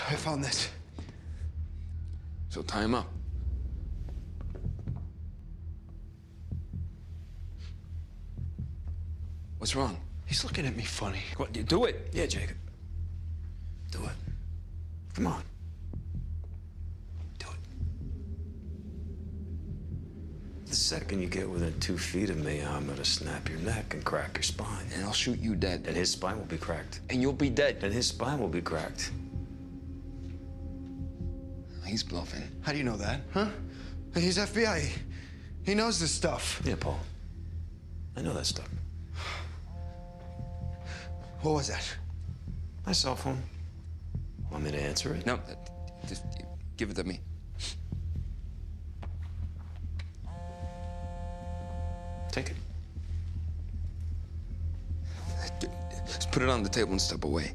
I found this. So tie him up. What's wrong? He's looking at me funny. What, you do it. Yeah, Jacob. Do it. Come on. Do it. The second you get within 2 feet of me, I'm gonna snap your neck and crack your spine. And I'll shoot you dead. And his spine will be cracked. And you'll be dead. And his spine will be cracked. He's bluffing. How do you know that, huh? He's FBI. He knows this stuff. Yeah, Paul. I know that stuff. What was that? My cell phone. Want me to answer it? No, just give it to me. Take it. Just put it on the table and step away.